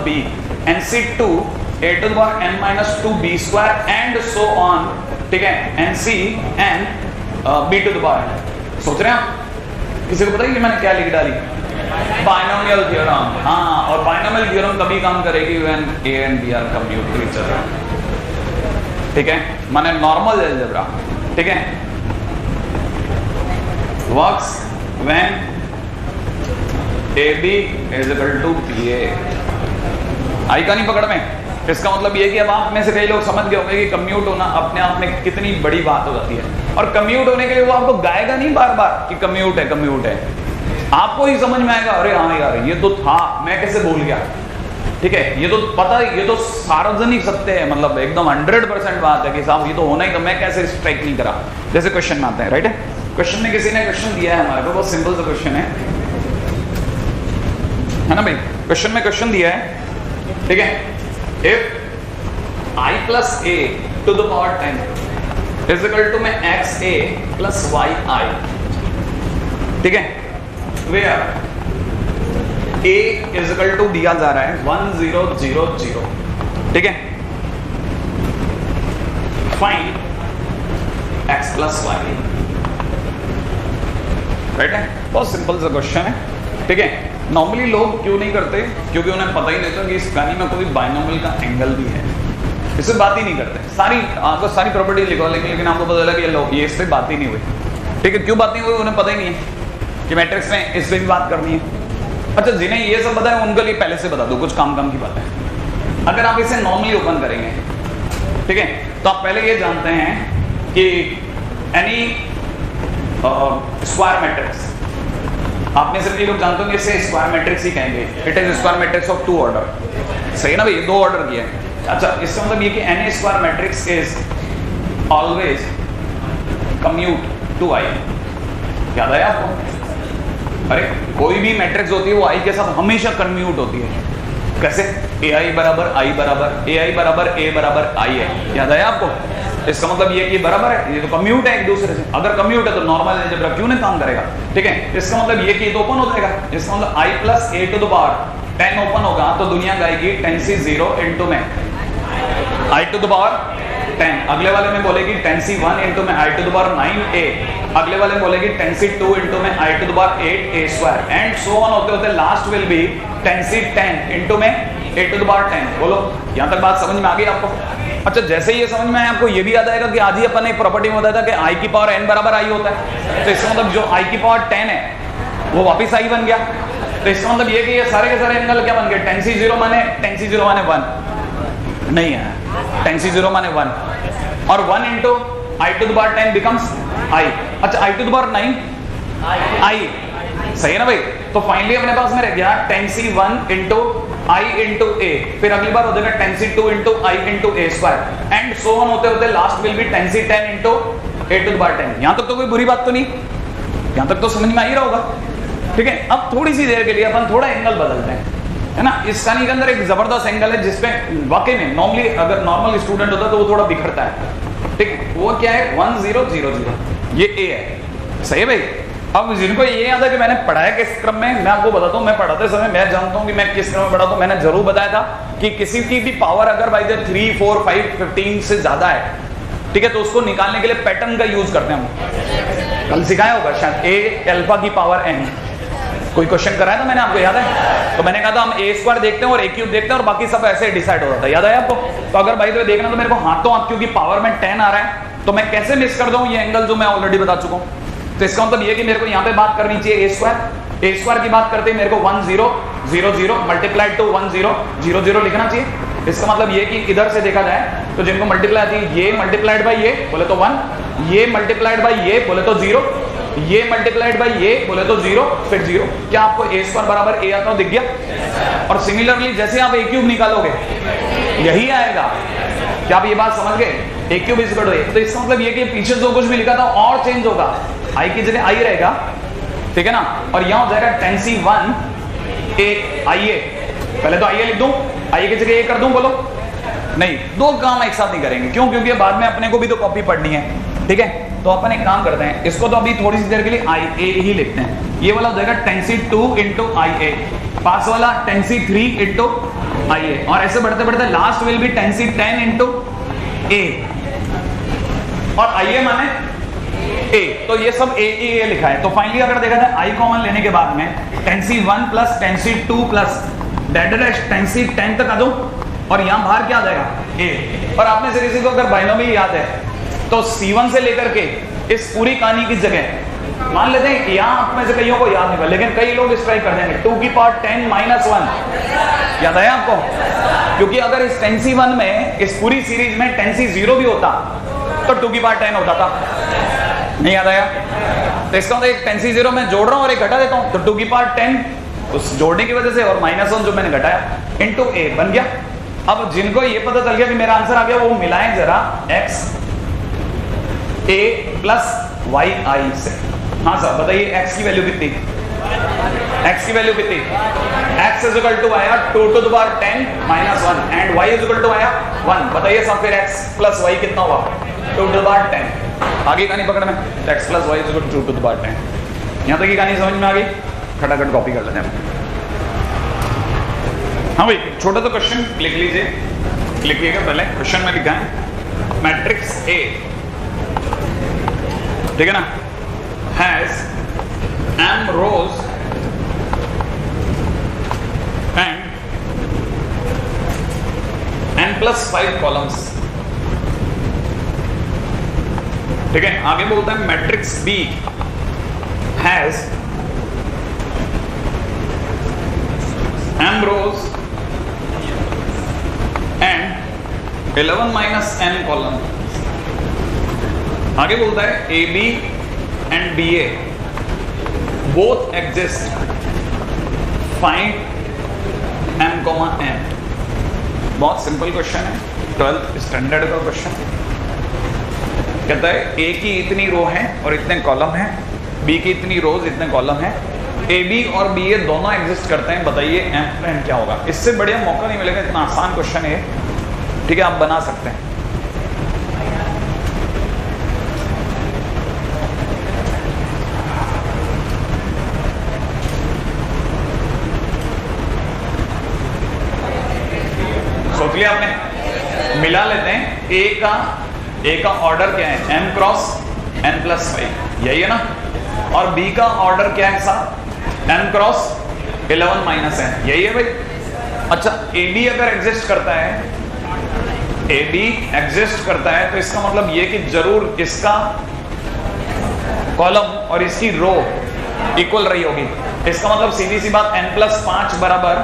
b nc2 a to the power n minus 2 b square and so on, ठीक है, nc n b to the power। सोच रहे हैं आप? किसी को पता है कि मैंने क्या लिख डाली? Binomial theorem. हाँ, और बाइनोमियल थ्योरम तभी काम करेगी when a and b are commute to each other, ठीक है, माने नॉर्मल अलजेब्रा, ठीक है, works when ab is equal to ba। आई का नहीं पकड़ में? इसका मतलब ये कि अब आप में से कई लोग समझ गए होंगे कि कम्यूट होना अपने आप में कितनी बड़ी बात हो जाती है, और कम्यूट होने के लिए वो आपको गाएगा नहीं बार बार कि कम्यूट है कम्यूट है, आपको ही समझ में आएगा अरे हाँ यार ये तो था, मैं कैसे भूल गया, ठीक है, ये तो पता, ये तो सार्वजनिक सत्य है, मतलब एकदम 100% बात है कि साहब ये तो होना ही था, मैं कैसे स्ट्राइक नहीं करा। जैसे क्वेश्चन में आते हैं, राइट है, क्वेश्चन में किसी ने क्वेश्चन दिया है हमारे को, बहुत सिंपल सा क्वेश्चन है ना भाई, क्वेश्चन में क्वेश्चन दिया है, ठीक है, if I plus a to the power 10 is equal to में xa plus yi, ठीक है, where a is equal to दिया जा रहा है 1 0 0 0, ठीक है, find x plus y, right है, बहुत सिंपल सा क्वेश्चन है, ठीक है। नॉर्मली लोग क्यों नहीं करते? क्योंकि उन्हें पता ही नहीं था कि इस कहानी में कोई बाइनोमियल का एंगल भी है, इससे बात ही नहीं करते, सारी आपको सारी प्रॉपर्टी लिखवा लेंगे, लेकिन आपको पता चला कि ये इस पे बात ही नहीं हुई, ठीक है, क्यों बात नहीं हुई? उन्हें पता ही नहीं है कि मैट्रिक्स में इस पे भी बात करनी है। अच्छा, जिन्हें ये सब पता है उनके लिए पहले से बता दो, कुछ काम की बात है। अगर आप इसे नॉर्मली ओपन करेंगे, ठीक है, तो आप पहले ये जानते हैं कि एनी स्क्वायर मैट्रिक्स, आप में से कई लोग जानते होंगे इसे स्क्वायर मैट्रिक्स ही कहेंगे, it is square matrix of 2 order, सही है ना भाई, 2 ऑर्डर किया है। अच्छा, इसका मतलब ये कि any square matrix is always commute to I, याद आया आपको? अरे कोई भी मैट्रिक्स होती है वो आई के साथ हमेशा कम्यूट होती है, कैसे? ai बराबर आई बराबर ai बराबर a बराबर आई है, याद आया आपको? इसका मतलब ये कि बराबर है, ये तो कम्यूट है एक दूसरे से, अगर कम्यूट है तो नॉर्मल अलजेब्रा क्यों नहीं काम करेगा, ठीक है, इसका मतलब ये कि तो ओपन हो जाएगा, इसका मतलब i plus a to the power 10 open होगा तो दुनिया गाएगी 10c0 इंटू में i to the power 10, अगले वाले में बोलेगी 10c1 इंटू में i to the power 9a, अगले वाले में बोलेगी 10c2 इंटू में i to the power 8a square, and so on होते होते last will be 10c10 into में a to the power 10। बोलो, यहाँ तक बात समझ में आ गई आपको? अच्छा, जैसे ही ये समझ में आया आपको ये भी याद आएगा कि आज ही अपन एक प्रॉपर्टी में बताया था कि i की पावर n बराबर i होता है, तो इसका मतलब जो i की पावर 10 है वो वापस i बन गया, तो इसका मतलब ये कि ये सारे के सारे एंगल क्या बन गए? 10c0 माने 1 नहीं है, 10c0 माने 1, और 1 into i to the power 10 becomes i। अच्छा, i to the power 9 i, सही है ना भाई? तो फाइनली अपने पास में रह गया 10c1 into i into a, फिर अगली बार हो जाएगा 10c2 into i into a square, and so on होते होते last will be 10c10 into a to the power 10। यहां तक तो कोई बुरी बात तो नहीं, यहां तक तो समझ में आ ही रहा होगा, ठीक है। अब थोड़ी सी देर के लिए अपन थोड़ा एंगल बदलते हैं, है ना। इस कहानी के अंदर एक जबरदस्त एंगल है जिसपे वाकई में नॉर्मली अगर नॉर्मल स्टूडेंट होता तो वो थोड़ा बिखरता है, ठीक। वो क्या है? 1 0 0 0, ये a है, सही है भाई। अब जिनको ये याद है कि मैंने पढ़ाया किस क्रम में, मैं आपको बताता हूँ। मैं पढ़ाते समय मैं जानता हूँ कि मैं किस क्रम में पढ़ा, तो मैंने जरूर बताया था कि किसी की भी पावर अगर बाई द 3 4 5 15 से ज्यादा है, ठीक है, तो उसको निकालने के लिए पैटर्न का यूज करते हैं हम। कल सिखाया होगा शायद, a अल्फा की पावर n, कोई क्वेश्चन कराया था मैंने, आपको याद है? तो मैंने कहा था हम a स्क्वायर देखते हैं और a क्यूब देखते हैं और बाकी सब ऐसे डिसाइड हो रहा था, याद है आपको? तो अगर भाई तो देखना, तो मेरे को हाथों हाथ क्योंकि पावर में 10 आ रहा है, तो मैं कैसे मिस कर दूं ये एंगल जो मैं ऑलरेडी बता चुका हूं। तो इसका मतलब ये कि मेरे को यहाँ पे बात करनी चाहिए a स्क्वायर की बात करते ही मेरे को 1 0 0 0 मल्टीप्लाइड टू 1 0 0 0 लिखना चाहिए। इसका मतलब ये कि इधर से देखा जाए तो जिनको मल्टीप्लाई आती है, ये मल्टीप्लाइड बाई ये बोले तो 1, ये मल्टीप्लाइड बाई ये बोले तो 0, ये मल्टीप्लाइड बाई ये बोले तो 0, फिर 0। क्या आपको a स्क्वायर बराबर a आता हो दिख गया? और सिमिलरली जैसे आप a क्यूब निकालोगे यही आएगा। क्या आप ये बात समझ गए? a cube is equal to a। तो इसका मतलब ये कि पीछे जो कुछ भी लिखा था और चेंज होगा, i की जगह i रहेगा, ठीक है ना। और यहां हो जाएगा 10c1 a ia, पहले तो ia लिख दूं, ia की जगह a कर दूं, बोलो नहीं, दो काम एक साथ नहीं करेंगे। क्यों? क्योंकि बाद में अपने को भी तो कॉपी पढ़नी है, ठीक है। तो अपन एक काम करते हैं, इसको तो अभी थोड़ी सी देर के लिए ia ही लिखते हैं। ये वाला हो जाएगा 10c2 इंटू ia, पास वाला 10c3 इंटू आइए, और ऐसे बढ़ते बढ़ते last will be 10c10 into A, और आइए माने ए, तो ये सब ए लिखा है। तो फाइनली अगर देखा जाए आई कॉमन लेने के बाद में 10c1 plus 10c2 plus dash 10c10 तक आ दो, और यहां बाहर क्या आ जाएगा ए। और आपने से किसी को अगर बाइनोमियल याद है तो C1 से लेकर के इस पूरी कहानी की जगह मान लेते हैं, यहां आप में से कईयों को याद नहीं होगा, लेकिन कई लोग स्ट्राइक कर देंगे 2 की पावर 10 माइनस 1, याद आया आपको? क्योंकि अगर इस 10c1 में इस पूरी सीरीज में 10c0 भी होता तो 2 की पावर 10 होता था, नहीं याद आया? तो इसका मतलब 10c0 में जोड़ रहा हूं और एक घटा देता हूं, तो 2 की पावर 10 उस जोड़ने की वजह से और माइनस 1 जो मैंने घटाया इंटू ए बन गया। अब जिनको ये पता चल गया कि मेरा आंसर आ गया, वो मिलाएं जरा x a प्लस वाई आई से। हाँ सर बताइए x की वैल्यू कितनी? x की वैल्यू कितनी? x इज इक्वल टू आया 2 to the power 10 minus 1 and y is equal to आया 1। बताइए सब फिर x प्लस y कितना हुआ? 2 टू द पावर 10। आगे कहानी पकड़ में, x plus y is equal to 2 to the power 10। यहाँ तक की कहानी समझ में आ गई? खटाखट कॉपी कर लेते हैं। हाँ भाई, छोटा तो क्वेश्चन लिख लीजिए, लिखिएगा पहले। क्वेश्चन में लिखा है मैट्रिक्स ए, ठीक है ना, has m rows and n plus 5 columns, ठीक है। आगे बोलता है matrix B has m rows and 11 minus n column। आगे बोलता है A B and B A both exist, find m comma n। बहुत सिंपल क्वेश्चन है, 12th स्टैंडर्ड का क्वेश्चन। कहता है ए की इतनी रो है और इतने कॉलम है, बी की इतनी रोज इतने कॉलम है, ए बी और बी ए दोनों एग्जिस्ट करते हैं, बताइए m क्या होगा? इससे बढ़िया मौका नहीं मिलेगा, इतना आसान क्वेश्चन है, ठीक है, आप बना सकते हैं। सोच लिया आपने? मिला लेते हैं। ए का ऑर्डर क्या है? m क्रॉस n प्लस 5, यही है ना। और बी का ऑर्डर क्या है साहब? m क्रॉस 11 माइनस n, यही है भाई। अच्छा, ए बी अगर एग्जिस्ट करता है, ए बी एग्जिस्ट करता है तो इसका मतलब ये कि जरूर इसका कॉलम और इसकी रो इक्वल रही होगी। इसका मतलब सीधी सी बात n प्लस 5 बराबर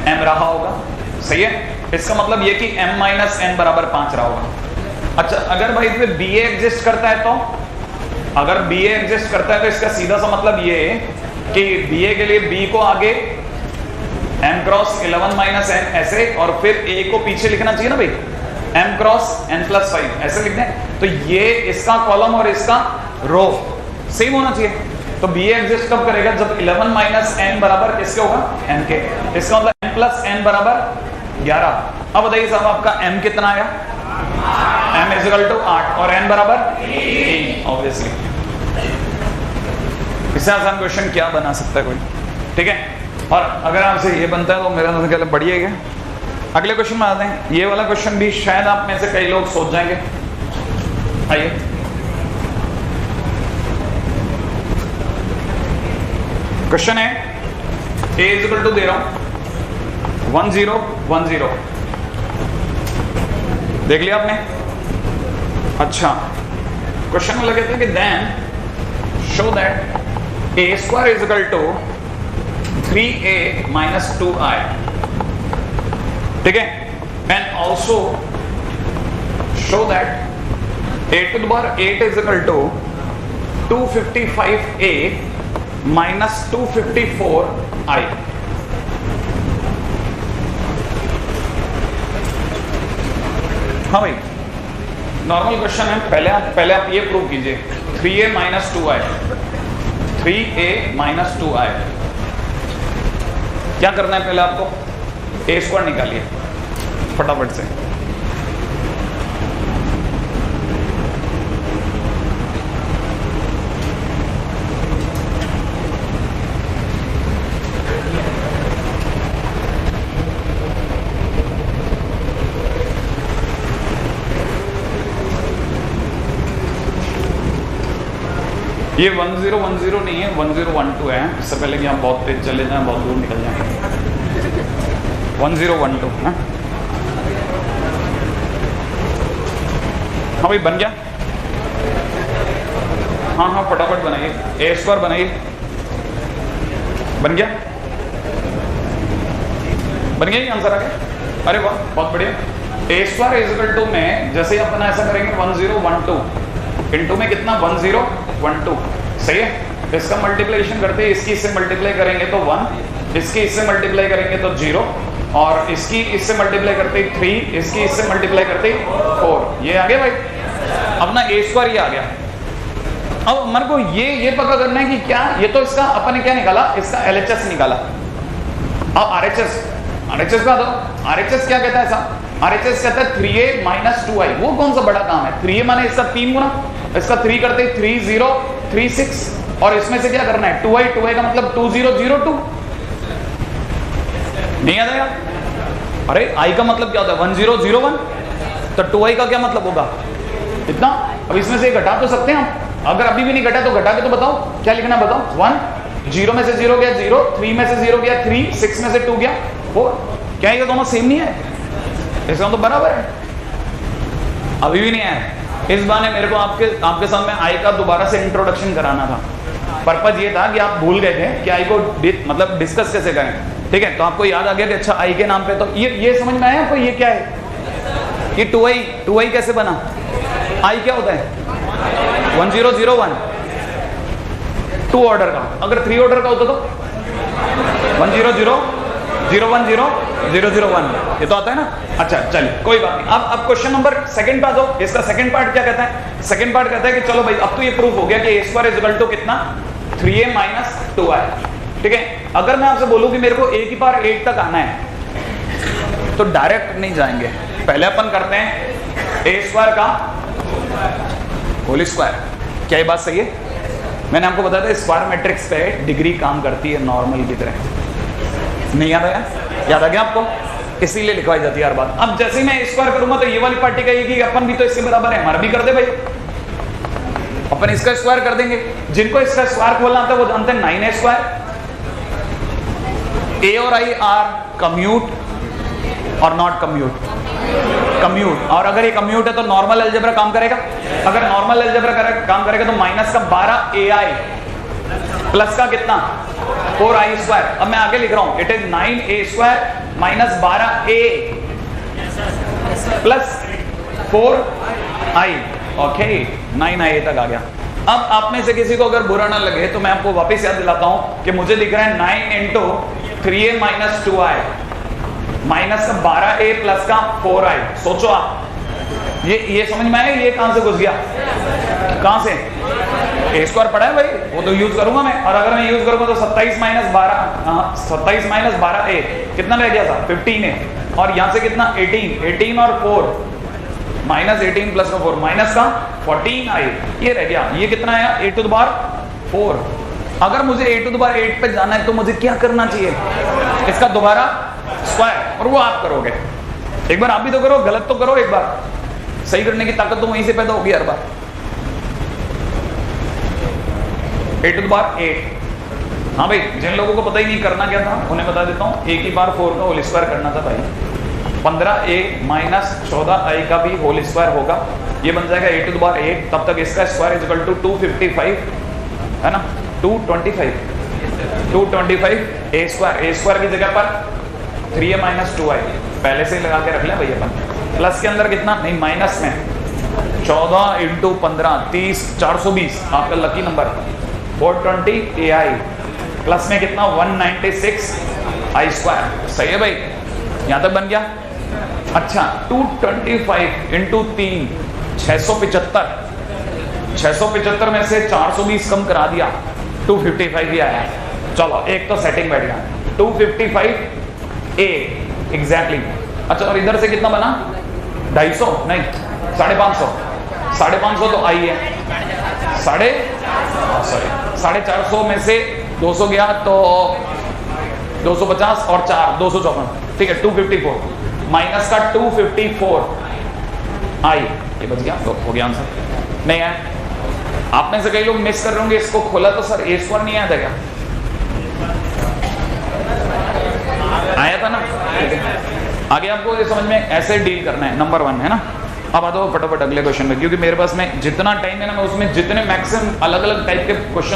m रहा होगा, सही है। इसका मतलब ये कि m माइनस n बराबर 5 रहा होगा। अच्छा, अगर भाई इसमें बी ए एग्जिस्ट करता है तो, अगर बी ए एग्जिस्ट करता है तो इसका सीधा सा मतलब ये है कि बी ए के लिए बी को आगे m क्रॉस 11 माइनस n ऐसे, और फिर a को पीछे लिखना चाहिए ना भाई, m क्रॉस n प्लस 5 ऐसे लिख दें, तो ये इसका कॉलम और इसका रो सेम होना चाहिए। तो बी ए एग्जिस्ट कब करेगा? जब 11 माइनस n बराबर किसके होगा? m के। इसका मतलब m प्लस n बराबर 11। अब बताइए साहब आपका m कितना आया? m इज इक्वल टू 8 और n बराबर 3, ऑब्वियसली। इससे आसान क्वेश्चन क्या बना सकता है कोई, ठीक है। और अगर आपसे ये बनता है तो मेरा तो ख्याल बढ़िया है। अगले क्वेश्चन में आते हैं। ये वाला क्वेश्चन भी शायद आप में से कई लोग सोच जाएंगे। आइए, क्वेश्चन है a इज इक्वल टू दे रहा हूं 1 0 1 0, देख लिया आपने? अच्छा, क्वेश्चन में लगे थे कि then show that a square is equal to 3a minus 2i, ठीक है। And also show that a to the power 8 is equal to 255a minus 254i। हाँ भाई, नॉर्मल क्वेश्चन है। पहले आप ये प्रूव कीजिए 3a minus 2i, 3a minus 2i। क्या करना है? पहले आपको a स्क्वायर निकालिए फटाफट से। ये 1010 नहीं है, 1012 है। इससे पहले कि आप बहुत तेज चले जाएं, बहुत दूर निकल जाएं। 1012 है। हाँ भाई बन गया। हाँ हाँ फटाफट बनाइए, ए स्क्वायर बनाइए। बन गया, बन गया, ये आंसर आ गया। अरे वाह बहुत बढ़िया। ए स्क्वायर इज इक्वल टू में जैसे ही अपन ऐसा करेंगे 1012 इनटू में कितना 1012 सही है। इसका मल्टीप्लिकेशन करते हैं, इसकी इससे मल्टीप्लाई करेंगे तो 1, इसकी इससे मल्टीप्लाई करेंगे तो 0, और इसकी इससे मल्टीप्लाई करते 3, इसकी इससे मल्टीप्लाई करते 4। ये आ गया भाई अपना ए स्क्वायर, ये आ गया। अब हमारे को ये पता करना है कि क्या ये तो इसका अपन ने क्या निकाला, इसका LHS निकाला। अब RHS का दो। RHS क्या कहता है साहब, RHS कहता है 3a माइनस 2i। वो कौन सा बड़ा काम है, 3a माने इसका 3 गुना, इसका 3 करते 3036, और इसमें से क्या करना है 2i का मतलब 2002। नहीं याद आया? अरे i का मतलब क्या होता है 1001, तो 2i का क्या मतलब होगा इतना। अब इसमें से घटा तो सकते हैं हम, अगर अभी भी नहीं घटा तो घटा के तो बताओ क्या लिखना, बताओ। 1, 0 में से 0 गया 0, 3 में से 0 गया 3, 6 में से 2 गया 4। क्या ये दोनों सेम नहीं है, इसका तो बराबर है। अभी भी नहीं आया। इस बार मेरे को आपके सामने आई का दोबारा से इंट्रोडक्शन कराना था। पर्पज ये था कि आप भूल गए थे कि आई को मतलब डिस्कस कैसे करें, ठीक है। तो आपको याद आ गया कि अच्छा आई के नाम पे, तो ये समझ में आया आपको ये क्या है, ये 2i कैसे बना। आई क्या होता है 1001 2 ऑर्डर का, अगर 3 ऑर्डर का होता तो 100010001, ये तो आता है ना। अच्छा चलिए कोई बात नहीं। अब क्वेश्चन नंबर सेकंड पार्ट हो, इसका सेकंड पार्ट क्या कहता है, सेकंड पार्ट कहता है कि चलो भाई अब तो ये प्रूफ हो गया कि ए स्क्वायर इज इक्वल टू कितना 3a माइनस 2i, ठीक है। अगर मैं आपसे बोलूं कि मेरे को a की पावर 8 तक आना है तो डायरेक्ट नहीं जाएंगे, पहले अपन करते हैं ए स्क्वायर का होल स्क्वायर। क्या ये बात सही है? मैंने आपको बताया था स्क्वायर मैट्रिक्स पे डिग्री काम करती है नॉर्मल की तरह। नहीं याद आया? याद आ गया आपको? इसीलिए लिखवाई जाती है हर बात। अब जैसे ही मैं स्क्वायर करूंगा तो ये वाली पार्टी कहेगी कि अपन भी तो इसके बराबर है, हमारा भी कर दे भाई, अपन इसका स्क्वायर कर देंगे। जिनको इसका स्क्वायर खोलना आता है वो जानते हैं 9a स्क्वायर। ए और आई आर कम्यूट और नॉट कम्यूट, कम्यूट। और अगर ये कम्यूट है तो नॉर्मल अलजेब्रा काम करेगा, अगर नॉर्मल अलजेब्रा काम करेगा तो माइनस का 12ai प्लस का कितना 4i स्क्वायर। अब मैं आगे लिख रहा हूं, it is 9a square minus 12a plus 4i। Okay 9i तक आ गया। अब आप में से किसी को अगर बुरा ना लगे तो मैं आपको वापस याद दिलाता हूं कि मुझे दिख रहा है 9 into 3a minus 2i minus का 12a प्लस का 4i। सोचो आप, ये समझ में आया, ये कहां से घुस गया, कहां से? ए स्क्वायर पढ़ा है भाई, वो तो यूज करूंगा मैं। और अगर मैं यूज करूंगा तो 27 माइनस 12a कितना रह गया था 15a, और यहां से कितना 18 और 4 माइनस 18 प्लस का 4 माइनस का 14i, ये रह गया। ये कितना आया a टू द पावर 4। अगर मुझे a टू द पावर 8 पे जाना है तो मुझे क्या करना चाहिए, इसका दोबारा स्क्वायर, और वो आप करोगे। एक बार आप भी तो करो, गलत तो करो, एक बार सही करने की ताकत तो वहीं से पैदा होगी हर बार। a to the power 8। हाँ भाई, जिन लोगों को पता ही नहीं करना क्या था उन्हें बता देता हूँ, a की पावर 4 का होल स्क्वायर करना था भाई। 15a माइनस 14i का भी होल स्क्वायर होगा, ये बन जाएगा a टू द पावर 8। तब तक इसका स्क्वायर इज इक्वल टू 255 है ना, 225 a स्क्वायर की जगह पर 3a माइनस 2i पहले से ही लगा के रख लें भाई अपन। प्लस के अंदर कितना, नहीं माइनस में 14 इंटू 15 30 420 आपका लकी नंबर 420ai प्लस में कितना 196i स्क्वायर। सही है भाई, यहां तक बन गया। अच्छा 225 इंटू 3 675 में से 420 कम करा दिया 255 ही आया। चलो एक तो सेटिंग बैठ गया 255a एग्जैक्टली। अच्छा और इधर से कितना बना 250 नहीं 550 तो आई है 450 में से 200 गया तो 250 और 4 254, ठीक है 254 माइनस का 254 आई, ये बच गया तो हो गया आंसर। नहीं है आप में से कई लोग मिस कर रहे होंगे, इसको खोला तो सर ए स्क्वायर नहीं आया था क्या? आया था ना? आगे आपको ये समझ में ऐसे डील करना है, नंबर 1 है ना। अब आ जाओ फटाफट अगले क्वेश्चन में, क्योंकि मेरे पास में जितना टाइम है ना, मैं उसमें जितने मैक्सिमम अलग अलग टाइप के क्वेश्चन